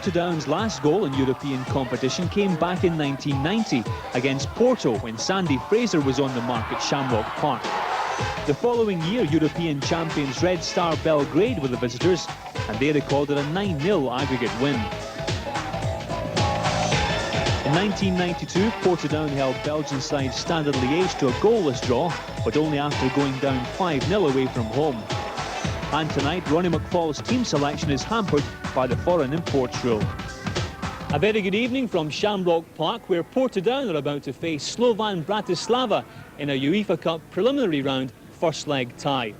Portadown's last goal in European competition came back in 1990 against Porto when Sandy Fraser was on the mark at Shamrock Park. The following year, European champions Red Star Belgrade were the visitors, and they recorded a 9-0 aggregate win. In 1992, Portadown held Belgian side Standard Liège to a goalless draw, but only after going down 5-0 away from home. And tonight, Ronnie McFall's team selection is hampered by the foreign imports rule. A very good evening from Shamrock Park, where Portadown are about to face Slovan Bratislava in a UEFA Cup preliminary round first leg tie.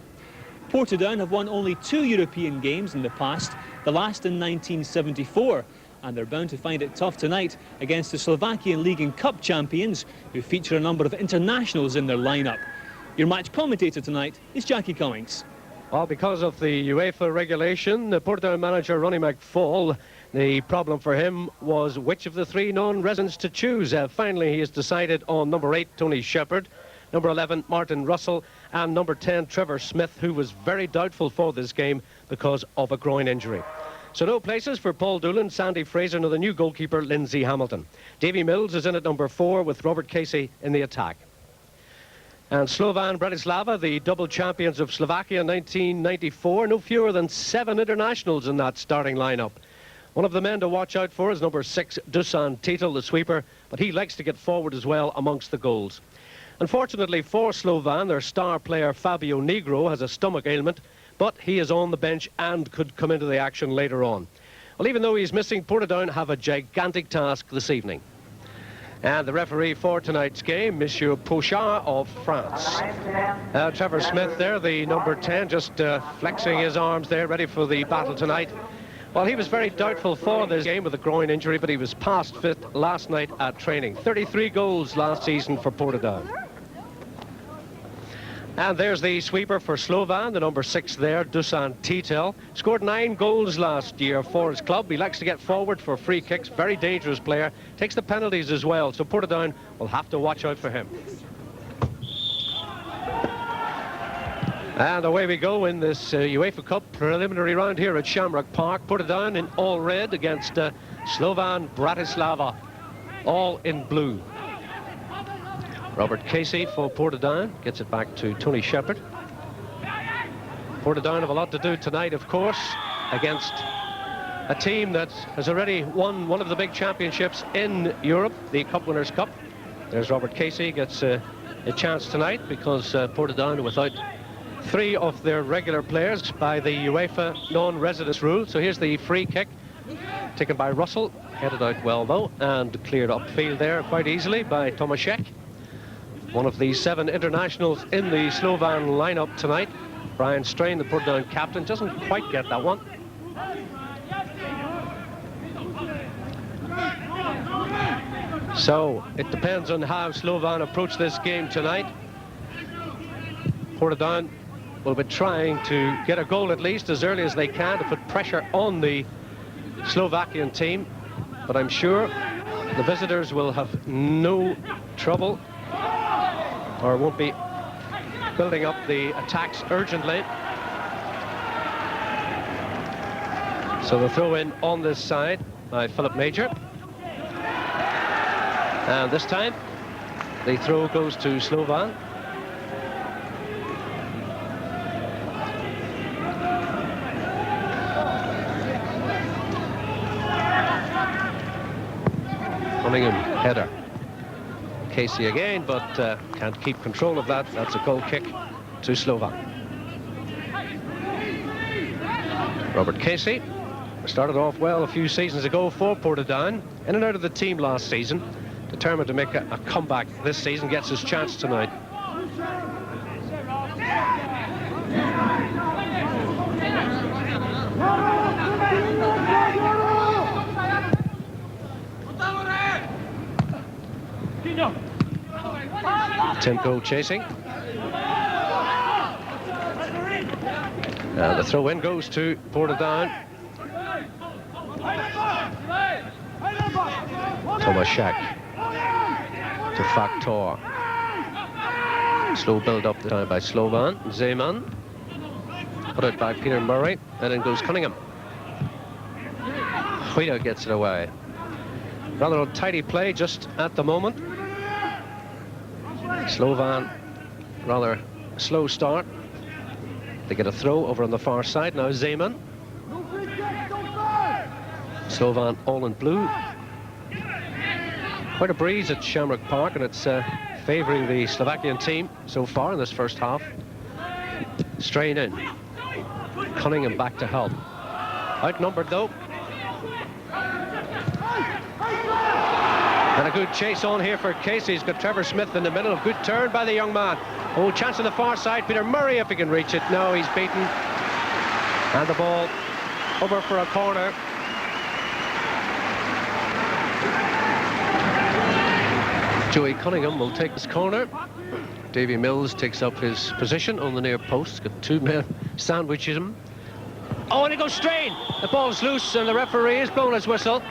Portadown have won only 2 European games in the past, the last in 1974, and they're bound to find it tough tonight against the Slovakian League and Cup champions, who feature a number of internationals in their lineup. Your match commentator tonight is Jackie Cummings. Well, because of the UEFA regulation, the Portadown manager Ronnie McFall, the problem for him was which of the 3 non-residents to choose. Finally, he has decided on number 8, Tony Shepherd, number 11, Martin Russell, and number 10, Trevor Smith, who was very doubtful for this game because of a groin injury. So no places for Paul Doolan, Sandy Fraser, nor the new goalkeeper, Lindsay Hamilton. Davy Mills is in at number 4 with Robert Casey in the attack. And Slovan Bratislava, the double champions of Slovakia in 1994, no fewer than 7 internationals in that starting lineup. One of the men to watch out for is number 6, Dusan Titel, the sweeper, but he likes to get forward as well amongst the goals. Unfortunately for Slovan, their star player Fabio Negro has a stomach ailment, but he is on the bench and could come into the action later on. Well, even though he's missing, Portadown have a gigantic task this evening. And the referee for tonight's game, Monsieur Pochard of France. Trevor Smith there, the number 10, just flexing his arms there, ready for the battle tonight. Well, he was very doubtful for this game with a groin injury, but he was past fit last night at training. 33 goals last season for Portadown. And there's the sweeper for Slovan, the number 6 there, Dusan Titel. Scored 9 goals last year for his club. He likes to get forward for free kicks, very dangerous player. Takes the penalties as well, so Portadown will have to watch out for him. And away we go in this UEFA Cup preliminary round here at Shamrock Park. Portadown in all red against Slovan Bratislava, all in blue. Robert Casey for Portadown gets it back to Tony Shepherd. Portadown have a lot to do tonight, of course, against a team that has already won one of the big championships in Europe, the Cup Winners' Cup. There's Robert Casey, gets a chance tonight because Portadown are without 3 of their regular players by the UEFA non-residence rule. So here's the free kick, taken by Russell, headed out well though, and cleared upfield there quite easily by Tomaszek. One of the 7 internationals in the Slovan lineup tonight. Brian Strain, the Portadown captain, doesn't quite get that one. So it depends on how Slovan approach this game tonight. Portadown will be trying to get a goal at least as early as they can to put pressure on the Slovakian team, but I'm sure the visitors will have no trouble, or won't be building up the attacks urgently. So the throw in on this side by Philip Major. And this time the throw goes to Slovan. Cunningham header. Casey again, but can't keep control of that. That's a goal kick to Slovan. Robert Casey started off well a few seasons ago for Portadown, in and out of the team last season, determined to make a comeback this season, gets his chance tonight. Tempo chasing. The throw in goes to Portadown. Tomaszek to Factor. Slow build up by Slovan. Zeman. Put out by Peter Murray. And then goes Cunningham. Tues gets it away. Rather untidy play just at the moment. Slovan, rather slow start. They get a throw over on the far side. Now Zeman. Slovan all in blue. Quite a breeze at Shamrock Park, and it's favouring the Slovakian team so far in this first half. Strain in. Cunningham back to help. Outnumbered though. And a good chase on here for Casey. He's got Trevor Smith in the middle. A good turn by the young man. Oh, chance on the far side. Peter Murray, if he can reach it. No, he's beaten. And the ball over for a corner. Joey Cunningham will take this corner. Davy Mills takes up his position on the near post. Got two men sandwiches him. Oh, and he goes straight. The ball's loose and the referee has blown his whistle.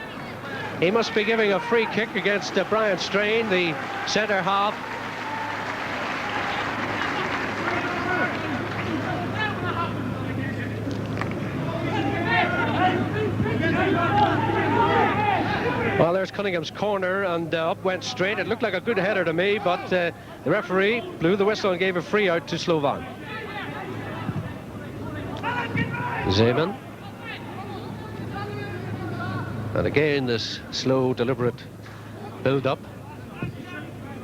He must be giving a free kick against Brian Strain, the centre half. Well, there's Cunningham's corner, and up went Strain. It looked like a good header to me, but the referee blew the whistle and gave a free out to Slovan. Zeman. And again, this slow, deliberate build-up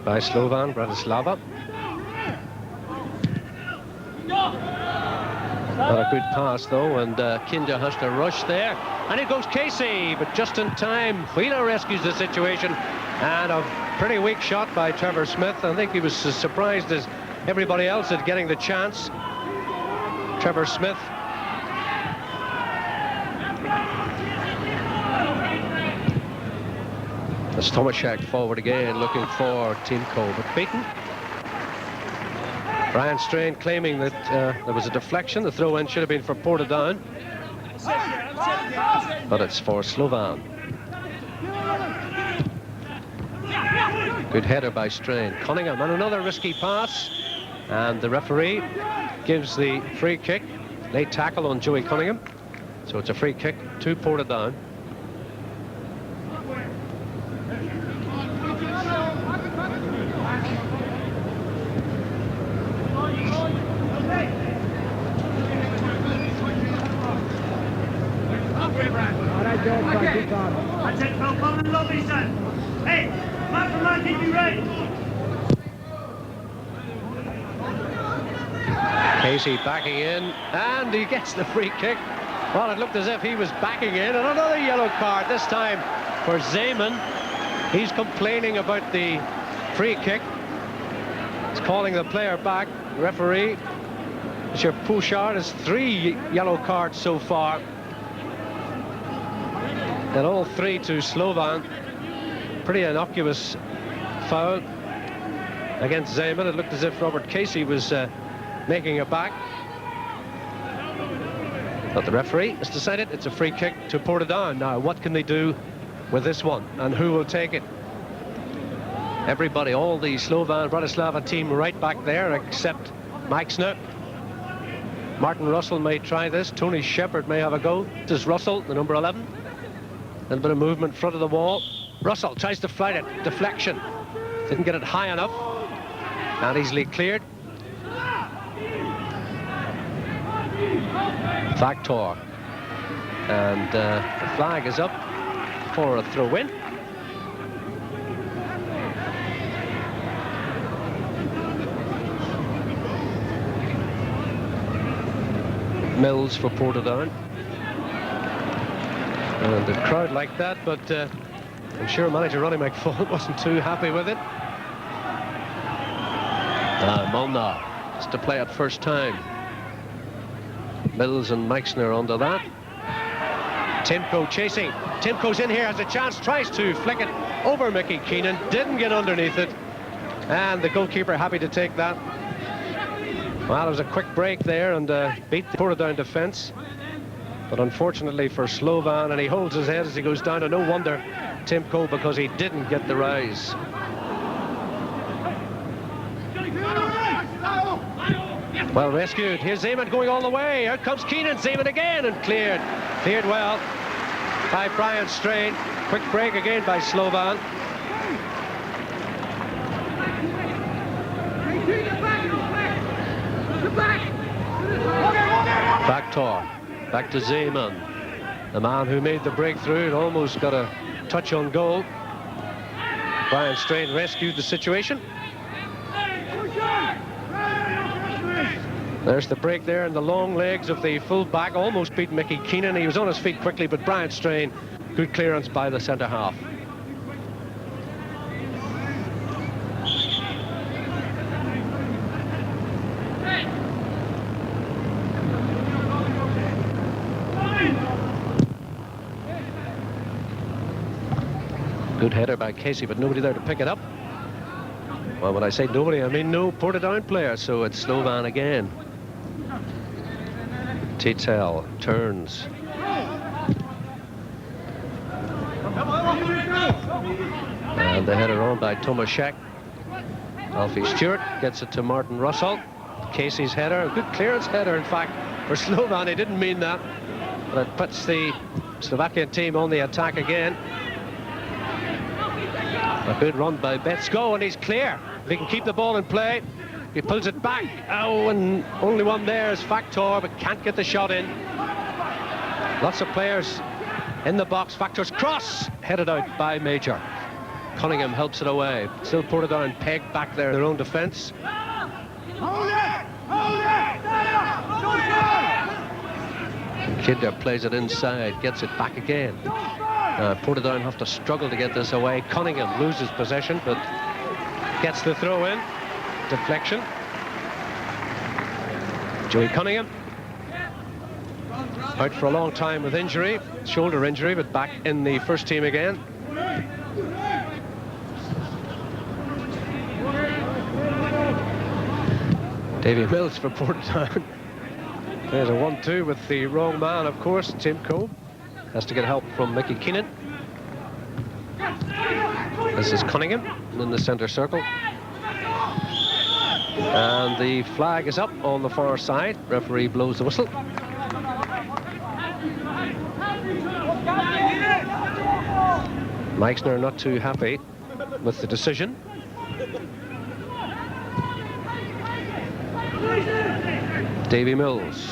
by Slovan Bratislava. Not a good pass, though, and Kinja has to rush there. And it goes Casey, but just in time. Wheeler rescues the situation. And a pretty weak shot by Trevor Smith. I think he was as surprised as everybody else at getting the chance. Trevor Smith. As Tomaszek forward again, looking for Timko, but beaten. Brian Strain claiming that there was a deflection. The throw-in should have been for Portadown, but it's for Slovan. Good header by Strain. Cunningham and another risky pass, and the referee gives the free kick. Late tackle on Joey Cunningham, so it's a free kick to Portadown. That's it, Phil. Come and lobby, son. Hey, man for man, keep you right. Casey backing in, and he gets the free kick. Well, it looked as if he was backing in, and another yellow card, this time for Zeman. He's complaining about the free kick. He's calling the player back. The referee, Mr. Pouchard, has 3 yellow cards so far. And all 3 to Slovan. Pretty innocuous foul against Zeman. It looked as if Robert Casey was making a back. But the referee has decided it's a free kick to Portadown. Now, what can they do with this one? And who will take it? Everybody, all the Slovan Bratislava team right back there except Meixner. Martin Russell may try this. Tony Shepherd may have a go. This is Russell, the number 11. A little bit of movement front of the wall. Russell tries to flight it. Deflection. Didn't get it high enough. Not easily cleared. Factor. And the flag is up for a throw-in. Mills for Portadown. And the crowd liked that, but I'm sure manager Ronnie McFall wasn't too happy with it. Molnar has to play it first time. Mills and Meixner under that. Timko chasing. Timko's in here, has a chance, tries to flick it over Mickey Keenan, didn't get underneath it. And the goalkeeper happy to take that. Well, it was a quick break there and beat the Portadown defence. But unfortunately for Slovan, and he holds his head as he goes down, and no wonder Timko, because he didn't get the rise. Well rescued. Here's Zeman going all the way. Out comes Keenan. Zeman again and cleared. Cleared well. by Brian Strain. Quick break again by Slovan. Back to Zeman, the man who made the breakthrough and almost got a touch on goal. Brian Strain rescued the situation. There's the break there and the long legs of the full-back, almost beat Mickey Keenan. He was on his feet quickly, but Brian Strain, good clearance by the centre-half. Good header by Casey, but nobody there to pick it up. Well, when I say nobody, I mean no Portadown player, so it's Slovan again. Titel turns. And the header on by Tomaszek. Alfie Stewart gets it to Martin Russell. Casey's header, a good clearance header, in fact, for Slovan. He didn't mean that, but it puts the Slovakian team on the attack again. A good run by Betsko, and he's clear. If he can keep the ball in play, he pulls it back. Oh, and only one there is Factor, but can't get the shot in. Lots of players in the box. Factor's cross, headed out by Major. Cunningham helps it away. Still Portadown pegged back there in their own defence. Kidder plays it inside, gets it back again. Portadown have to struggle to get this away. Cunningham loses possession, but gets the throw in. Deflection. Joey Cunningham out for a long time with injury, shoulder injury, but back in the first team again. Davy Mills for Portadown. There's a 1-2 with the wrong man, of course. Tim Coe has to get help from Mickey Keenan. This is Cunningham in the centre circle. And the flag is up on the far side. Referee blows the whistle. Meixner not too happy with the decision. Davy Mills.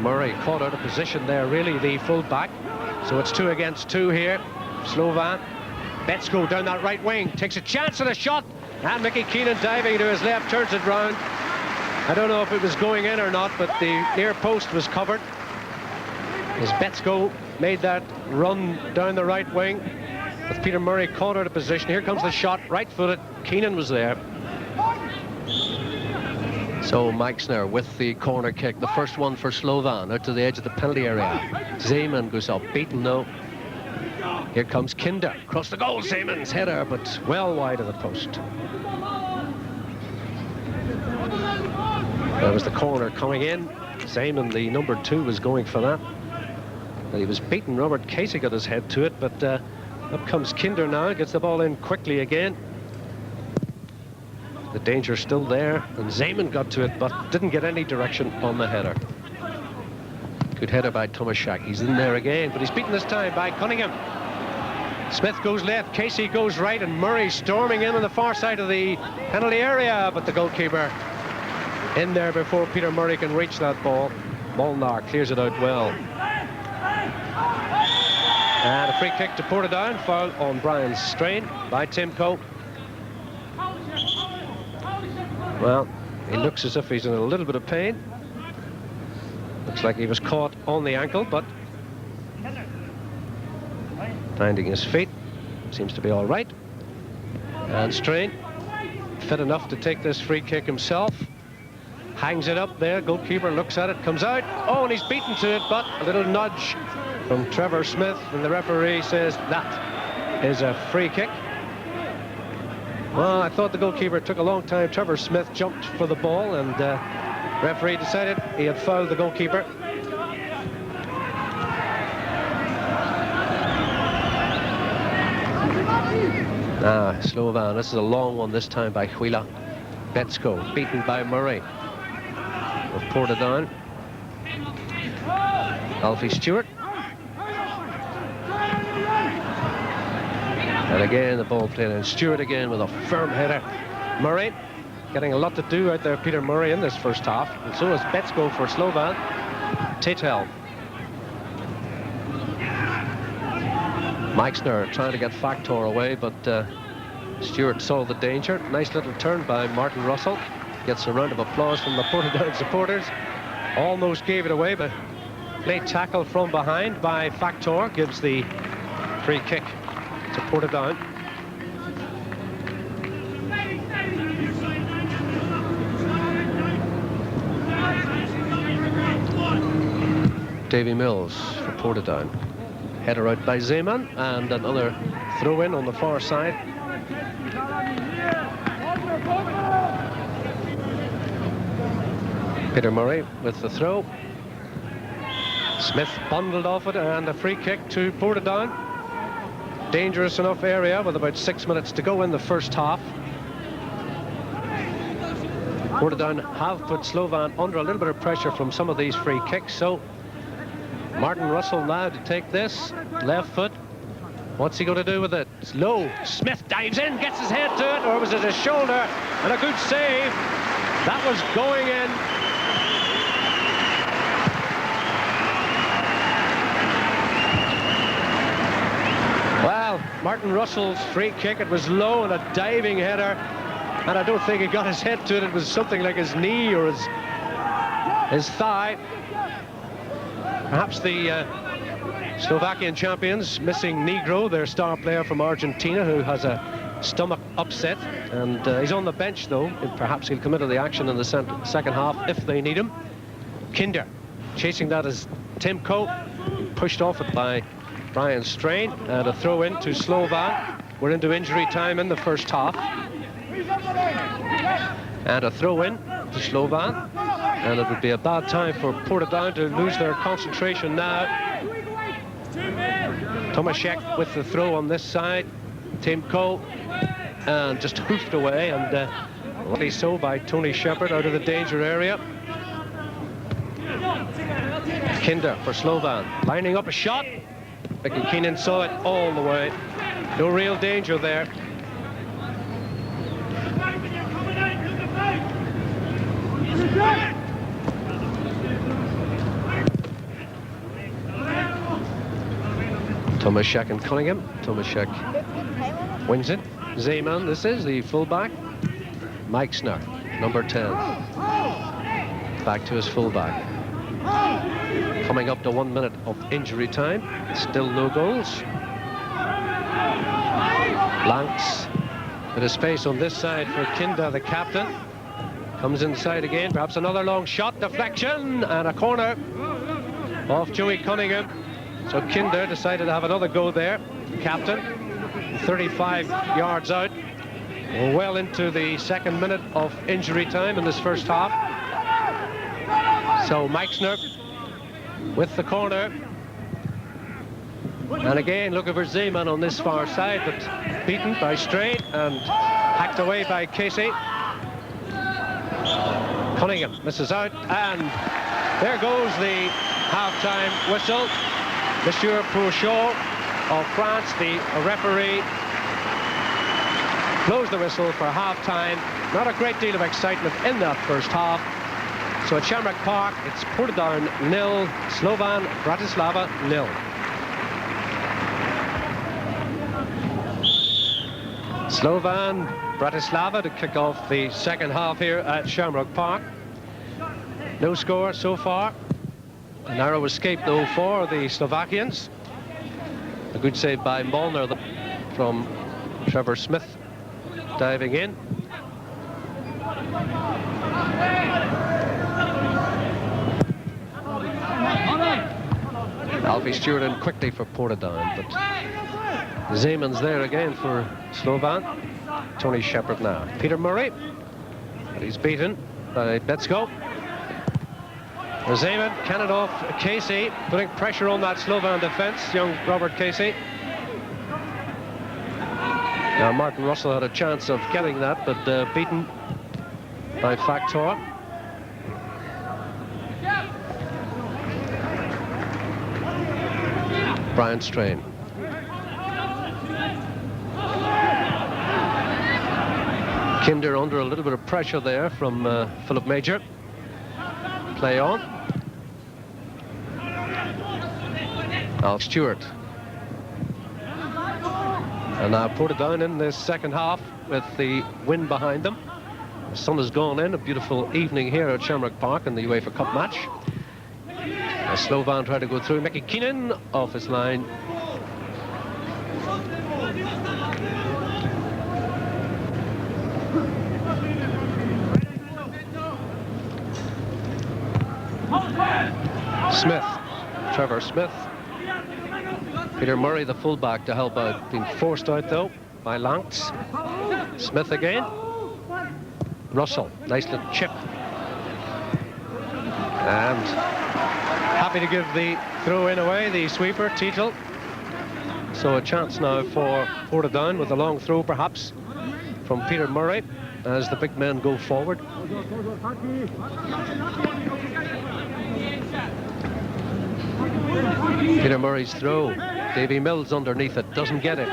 Murray caught out of position there, really, the full-back. So it's 2 against 2 here. Slovan. Betsko down that right wing, takes a chance at a shot, and Mickey Keenan diving to his left, turns it round. I don't know if it was going in or not, but the near post was covered as Betsko made that run down the right wing with Peter Murray caught out of position. Here comes the shot, right-footed. Keenan was there. So Meixner with the corner kick, the first one for Slovan, out to the edge of the penalty area. Zeman goes up, beaten though. Here comes Kinder, across the goal, Zeman's header, but well wide of the post. That was the corner coming in. Zeman, the number 2, was going for that. But he was beaten. Robert Casey got his head to it, but up comes Kinder now, gets the ball in quickly again. The danger's still there, and Zeman got to it, but didn't get any direction on the header. Good header by Tomaszek. He's in there again, but he's beaten this time by Cunningham. Smith goes left, Casey goes right, and Murray storming in on the far side of the penalty area, but the goalkeeper in there before Peter Murray can reach that ball. Molnar clears it out well. And a free kick to Portadown, foul on Brian Strain by Tim Coe. Well, he looks as if he's in a little bit of pain. Looks like he was caught on the ankle, but finding his feet, seems to be all right. And Strain, fit enough to take this free kick himself. Hangs it up there, goalkeeper looks at it, comes out. Oh, and he's beaten to it, but a little nudge from Trevor Smith, and the referee says that is a free kick. Well, I thought the goalkeeper took a long time. Trevor Smith jumped for the ball, and referee decided he had fouled the goalkeeper. Slovan, this is a long one this time by Huila. Betsko beaten by Murray of Portadown. Alfie Stewart. And again, the ball played in. Stewart again with a firm header. Murray getting a lot to do out there, Peter Murray, in this first half. And so is Betsko for Slovan. Tetel. Meixner trying to get Factor away, but Stewart saw the danger. Nice little turn by Martin Russell. Gets a round of applause from the Portadown supporters. Almost gave it away, but late tackle from behind by Factor gives the free kick to Portadown. Davy Mills for Portadown. Header out by Zeman, and another throw-in on the far side. Peter Murray with the throw. Smith bundled off it, and a free kick to Portadown. Dangerous enough area with about 6 minutes to go in the first half. Portadown have put Slovan under a little bit of pressure from some of these free kicks, so Martin Russell now to take this. Left foot. What's he going to do with it? It's low. Smith dives in, gets his head to it, or was it his shoulder? And a good save. That was going in. Well, Martin Russell's free kick, it was low and a diving header, and I don't think he got his head to it. It was something like his knee or his thigh. Perhaps the Slovakian champions missing Negro, their star player from Argentina, who has a stomach upset, and he's on the bench though. Perhaps he'll come into the action in the second half if they need him. Kinder chasing that is Tim Coe, pushed off it by Brian Strain, and a throw in to Slovan. We're into injury time in the first half, and a throw in to Slovan, and it would be a bad time for Portadown to lose their concentration now. Tomaszek with the throw on this side. Tim Coe, and just hoofed away, and rightly so by Tony Shepard out of the danger area. Kinder for Slovan, lining up a shot. Mickey Keenan saw it all the way. No real danger there. Tomaszek and Cunningham. Tomaszek wins it. Zeman, this is the fullback. Meixner, number 10. Back to his fullback. Coming up to 1 minute of injury time. Still no goals. Blanks. Bit of space on this side for Kinder, the captain. Comes inside again. Perhaps another long shot. Deflection and a corner off Joey Cunningham. So Kinder decided to have another go there. Captain, 35 yards out. We're well into the second minute of injury time in this first half. So Meixner with the corner. And again, looking for Zeman on this far side, but beaten by Strain and hacked away by Casey. Cunningham misses out, and there goes the half-time whistle. Monsieur Pourchaud of France, the referee, blows the whistle for half-time. Not a great deal of excitement in that first half. So at Shamrock Park, it's Portadown 0, Slovan Bratislava 0. Slovan Bratislava to kick off the second half here at Shamrock Park. No score so far. A narrow escape though for the Slovakians. A good save by Molnar from Trevor Smith diving in. Alfie Stewart in quickly for Portadown, but Zeman's there again for Slovan. Tony Shepard now. Peter Murray, but he's beaten by Betsko. Zeman cannon off Casey, putting pressure on that Slovan defence, young Robert Casey. Now Martin Russell had a chance of getting that, but beaten by Factor. Brian Strain. Kinder under a little bit of pressure there from Philip Major. Play on. Al Stewart. And now Portadown in the second half with the wind behind them. The sun has gone in. A beautiful evening here at Shamrock Park in the UEFA Cup match. As Slovan try to go through. Mickey Keenan off his line. Smith, Trevor Smith. Peter Murray, the fullback, to help out. Being forced out though by Lanks. Smith again. Russell, nice little chip. And happy to give the throw-in away, the sweeper, Teetle. So a chance now for Portadown with a long throw perhaps from Peter Murray as the big men go forward. Peter Murray's throw. Davy Mills underneath it, doesn't get it.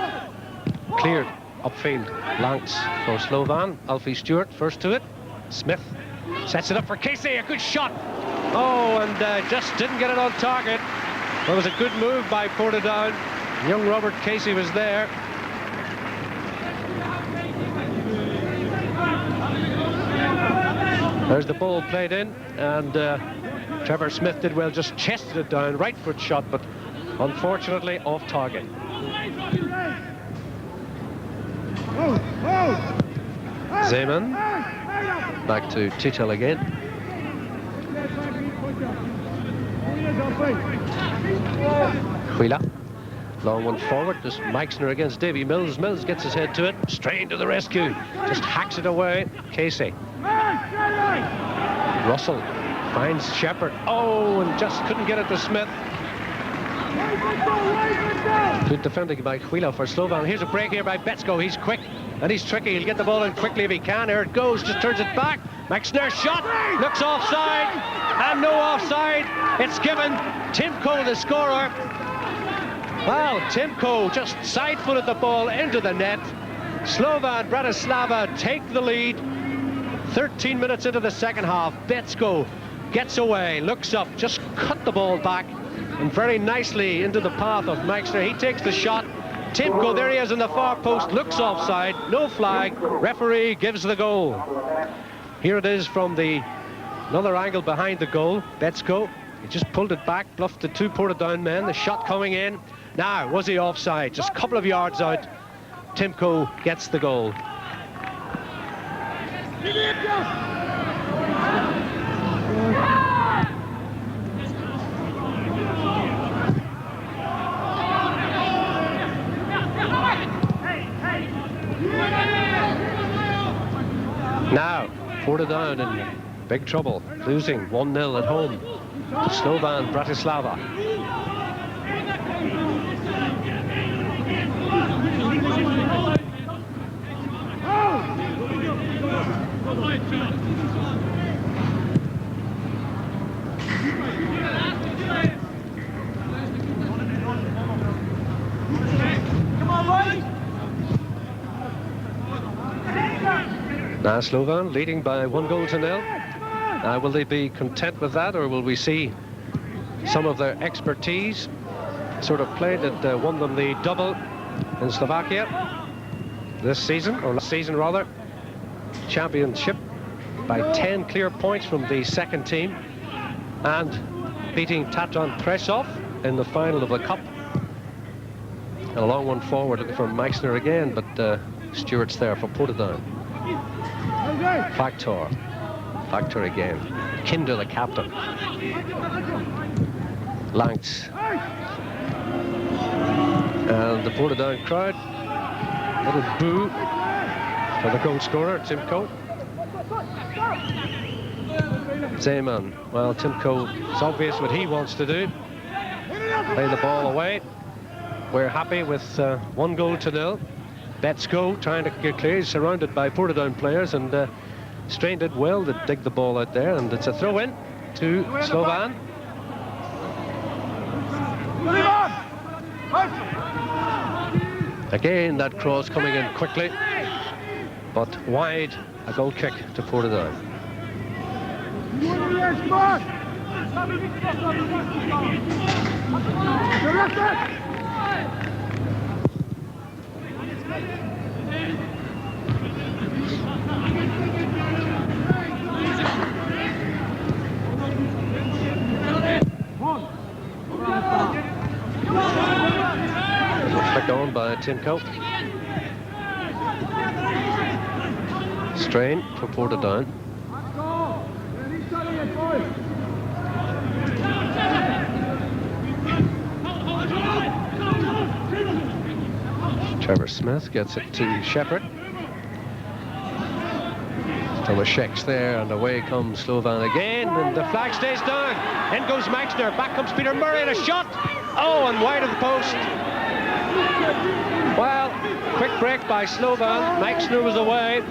Cleared upfield. Lanks for Slovan. Alfie Stewart first to it. Smith sets it up for Casey. A good shot. Oh, and just didn't get it on target. Well, it was a good move by Portadown. Young Robert Casey was there. There's the ball played in, and Trevor Smith did well, just chested it down, right foot shot, but unfortunately off target. Zeman, back to Titel again. Huila, long one forward, just Meixner against Davy Mills. Mills gets his head to it, straight to the rescue, just hacks it away. Casey. Russell finds Shepherd. Oh, and just couldn't get it to Smith. Good defending by Huila for Slovan. Here's a break here by Betsko. He's quick and he's tricky. He'll get the ball in quickly if he can. Here it goes, just turns it back. Meixner shot, looks offside, and no offside. It's given. Timko, the scorer. Well, Timko just side-footed the ball into the net. Slovan Bratislava take the lead. 13 minutes into the second half. Betsko gets away, looks up, just cut the ball back, and very nicely into the path of Meixner. He takes the shot. Timko, there he is in the far post, looks offside, no flag. Referee gives the goal. Here it is from the another angle behind the goal. Betsko, he just pulled it back, bluffed the two Portadown men. The shot coming in. Now, was he offside? Just a couple of yards out. Timko gets the goal. Now, Portadown in big trouble, losing 1-0 at home to Slovan Bratislava. Now Slovan leading by 1-0. Will they be content with that, or will we see some of their expertise sort of play that won them the double in Slovakia this season, or last season rather? Championship by 10 clear points from the second team, and beating Tatran Presov in the final of the Cup. And a long one forward looking for Meixner again, but Stewart's there for Portadown. Factor again. Kinder, the captain. Lanks. And the Portadown crowd. Little boo for the goal scorer, Timko. Zeman. Well, Timko, it's obvious what he wants to do. Play the ball away. We're happy with 1-0. Betsko trying to get clear. He's surrounded by Portadown players, and Strain did well to dig the ball out there, and it's a throw-in to Slovan. Again, that cross coming in quickly. but wide, a goal kick to Portadown. Flick on by Tim Cope. Strain for Portadown. Trevor Smith gets it to Shepherd. Thomas Sheck's there, and away comes Slovan again, and the flag stays down. In goes Maxner, back comes Peter Murray, and a shot! Oh, and wide of the post. Well, quick break by Slovan. Maxner was away.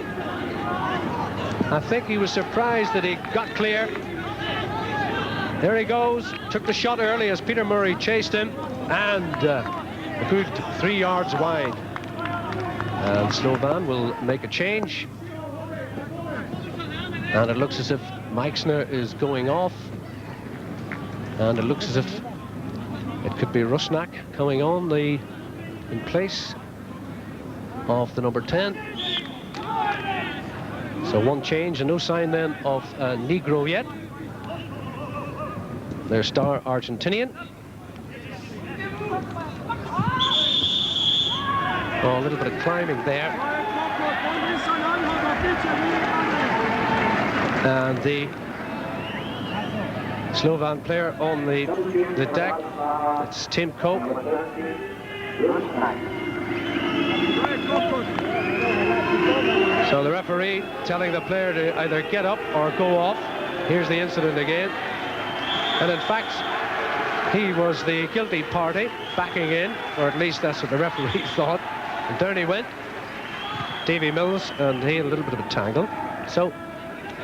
I think he was surprised that he got clear. There he goes, took the shot early as Peter Murray chased him, and a good 3 yards wide. And Slovan will make a change. And it looks as if Maxner is going off. And it looks as if it could be Rusnak coming on in place of the number 10. So one change and no sign then of Negro yet. Their star Argentinian. Oh, a little bit of climbing there. And the Slovan player on the deck, it's Tim Cope. So the referee telling the player to either get up or go off. Here's the incident again. And in fact, he was the guilty party, backing in, or at least that's what the referee thought. And down he went, Davy Mills, and he had a little bit of a tangle. So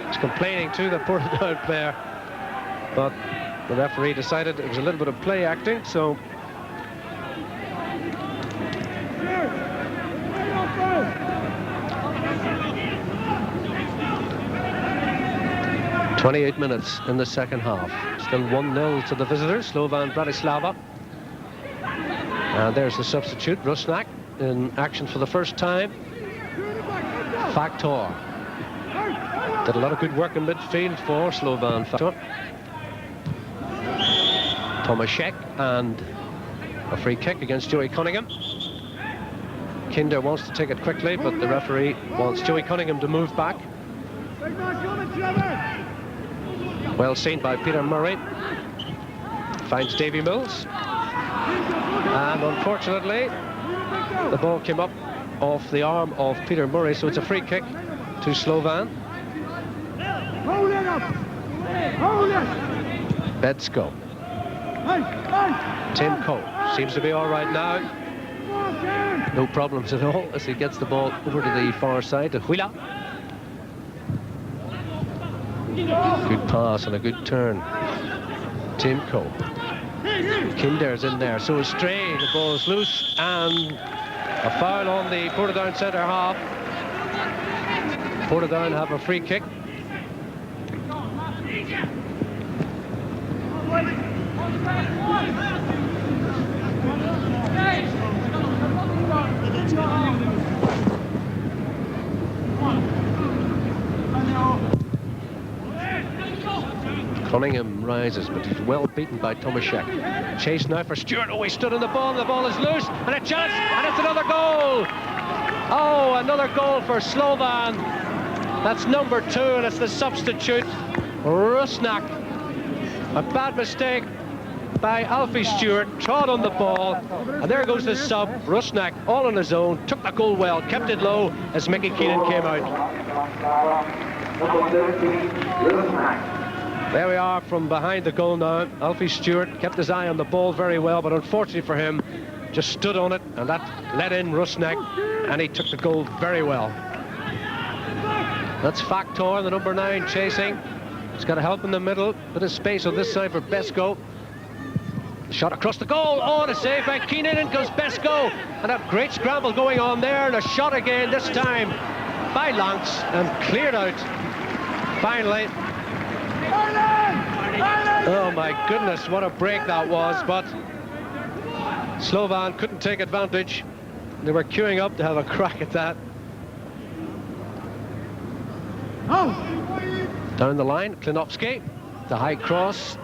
he's complaining to the Portadown player, but the referee decided it was a little bit of play acting, so 28 minutes in the second half. Still 1-0 to the visitors, Slovan Bratislava. And there's the substitute, Rusnak, in action for the first time. Factor. Did a lot of good work in midfield for Slovan Factor. Tomaszek, and a free kick against Joey Cunningham. Kinder wants to take it quickly, but the referee wants Joey Cunningham to move back. Well seen by Peter Murray. Finds Davy Mills. And unfortunately, the ball came up off the arm of Peter Murray, so it's a free kick to Slovan. Bedsko. Tim Coe seems to be all right now. No problems at all as he gets the ball over to the far side to Huila. Good pass and a good turn. Tim Coe. Kinder's in there, so is Stray. The ball is loose, and a foul on the Portadown centre half. Portadown have a free kick. Cunningham rises, but he's well beaten by Tomaszek. Chase now for Stewart. Oh, he stood on the ball is loose, and a chance, and it's another goal! Oh, another goal for Slovan. That's number 2, and it's the substitute, Rusnak. A bad mistake by Alfie Stewart, trod on the ball, and there goes the sub, Rusnak, all on his own, took the goal well, kept it low as Mickey Keenan came out. There we are from behind the goal now. Alfie Stewart kept his eye on the ball very well, but unfortunately for him, just stood on it, and that let in Rusnak, and he took the goal very well. That's Factor, the number 9, chasing. He's got to help in the middle. Bit of space on this side for Bedsko. Shot across the goal. Oh, and a save by Keenan. In goes Bedsko. And a great scramble going on there. And a shot again, this time by Lance and cleared out finally. Oh my goodness, what a break that was, but Slovan couldn't take advantage. They were queuing up to have a crack at that. Down the line, Klinowski, the high cross.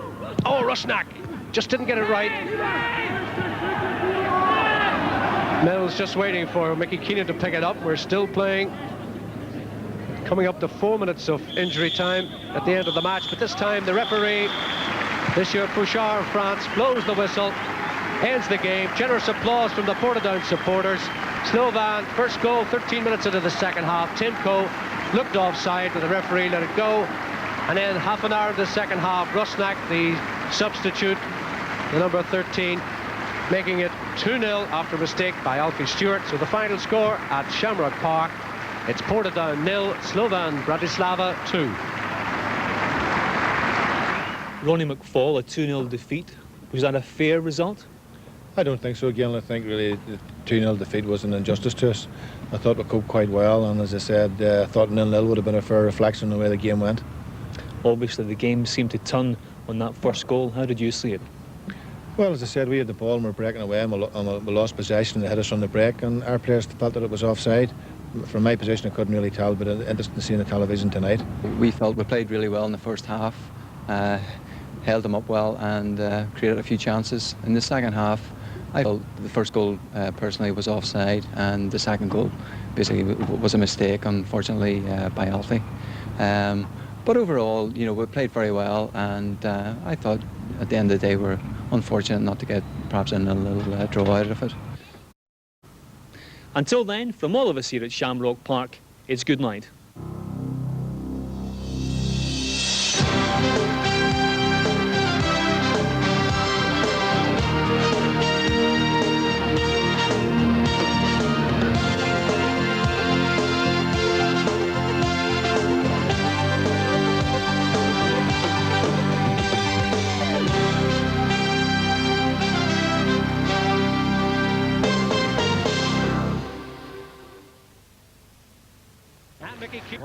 Oh, Rusnak just didn't get it right. Mills just waiting for Mickey Keenan to pick it up. We're still playing. Coming up to 4 minutes of injury time at the end of the match, but this time the referee, Monsieur Fouchard of France, blows the whistle, ends the game. Generous applause from the Portadown supporters. Slovan, first goal 13 minutes into the second half. Timko looked offside, but the referee let it go. And then half an hour of the second half, Rusnak, the substitute, the number 13, making it 2-0 after a mistake by Alfie Stewart. So the final score at Shamrock Park, it's Portadown 0, Slovan Bratislava 2. Ronnie McFall, a 2-0 defeat. Was that a fair result? I don't think so, Gillen. I think really the 2-0 defeat was an injustice to us. I thought we coped quite well, and as I said, I thought 0-0 would have been a fair reflection of the way the game went. Obviously the game seemed to turn on that first goal. How did you see it? Well, as I said, we had the ball and we were breaking away, and we lost possession. They hit us on the break, and our players felt that it was offside. From my position, I couldn't really tell, but interesting to see on the television tonight. We felt we played really well in the first half, held them up well, and created a few chances. In the second half, I felt the first goal personally was offside, and the second goal basically was a mistake, unfortunately, by Alfie. But overall, you know, we played very well, and I thought at the end of the day we're unfortunate not to get perhaps a little draw out of it. Until then, from all of us here at Shamrock Park, it's good night.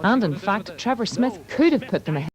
And in fact, Trevor Smith could have put them ahead.